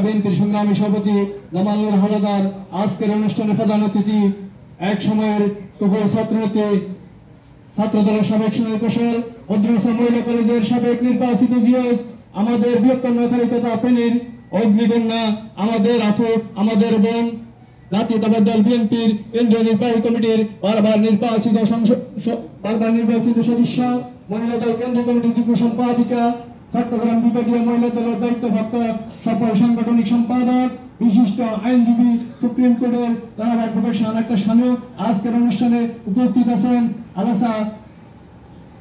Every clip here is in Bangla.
বিএনপির সংগ্রামী সভাপতি জামালুল হাওলাদার আজকের অনুষ্ঠানে প্রধান অতিথি, এক সময়ের তুখোর ছাত্রনেত্রী ছাত্রদলের সাবেক প্রসার মদ্রাসা মহিলা কলেজের সাবেক নির্বাচিত জিএস, আমাদের বৃহত্তর নোয়াখালী তথা ফেনীর অগ্নিকন্যা, আমাদের আপু, আমাদের বোন, জাতীয়তাবাদী দল বিএনপির কেন্দ্রীয় নির্বাহী কমিটির বারবার নির্বাচিত সদস্য, মহিলা দল কেন্দ্রীয় কমিটির যুগ্ম সম্পাদিকা, চট্টগ্রাম বিভাগীয় মহিলা দলের দায়িত্বপ্রাপ্ত সফল সাংগঠনিক সম্পাদক, বিশিষ্ট আইনজীবী, সুপ্রিম কোর্টের জনাব অ্যাডভোকেট শাহানাক্তার শানু আজকের অনুষ্ঠানে উপস্থিত আছেন। আলাসা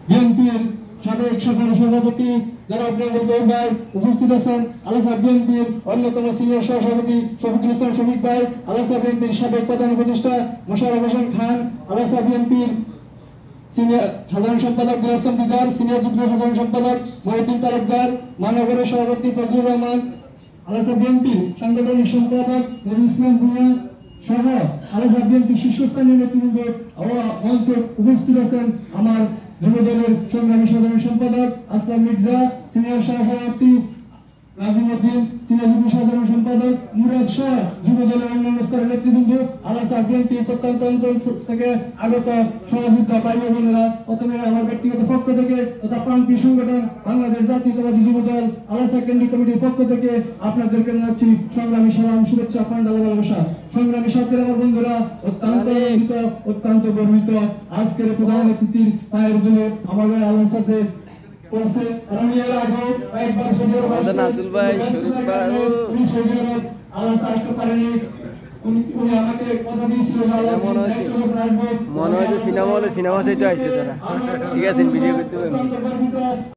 বিএনপির সাবেক সফল সভাপতি জনাব নজরুল ভাই উপস্থিত আছেন। আলাসা বিএনপির অন্যতম সিনিয়র সহসভাপতি শফিকুল ইসলাম শফিক ভাই, আলাসা বিএনপির সাবেক প্রধান উপদেষ্টা মোশাররফ হোসেন খান, আলাসা বিএনপির সিনিয়র সাধারণ সম্পাদক দিয়াসম দিদার, সিনিয়র যুগ্ম সাধারণ সম্পাদক মহিউদ্দিন তালুকদার, মহানগরের সভাপতি ফজলুর রহমান, আলাসা বিএনপি সাংগঠনিক সম্পাদক নজরুল ইসলাম ভূঁইয়া সহ আলাসা বিএনপি শীর্ষস্থানীয় নেতৃবৃন্দ মঞ্চে উপস্থিত আছেন। আমার যুবদলের সংগ্রামী সাধারণ সম্পাদক আসলাম মির্জা, সিনিয়র সহসভাপতি নাজিমউদ্দিন, সিনিয়র যুগ্ম সাধারণ সম্পাদক মুরাদ শাহ, যুবদলের অন্যান্য স্তরের নেতৃবৃন্দ, আলাসা বিএনপি প্রত্যন্ত অঞ্চল থেকে আগত সহযোদ্ধা ভাই বোনেরা, প্রথমে আমার ব্যক্তিগত পক্ষ থেকে তথা প্রান্তিক সংগঠন বাংলাদেশ জাতীয়তাবাদী যুবদল আলাসা কেন্দ্রীয় কমিটির পক্ষ থেকে আপনাদেরকে জানাচ্ছি সংগ্রামী সালাম, শুভেচ্ছা, পান্ডাল ভালোবাসা। সংগ্রামী সাথে আমার বন্ধুরা, অত্যন্ত আনন্দিত, অত্যন্ত গর্বিত আজকের প্রধান অতিথির পায়ের ধুলে আমাদের আলাসাতে পৌঁছে। আমি এর আগে একবার নাজুল ভাই, শরীফ ভাই আলাসা আসতে পারেনি, উনি আমাকে কথা দিয়েছিল মনে হয় সিনেমা হলে সিনেমা থেকে আসছে তারা। ঠিক আছে, ভিডিও করতে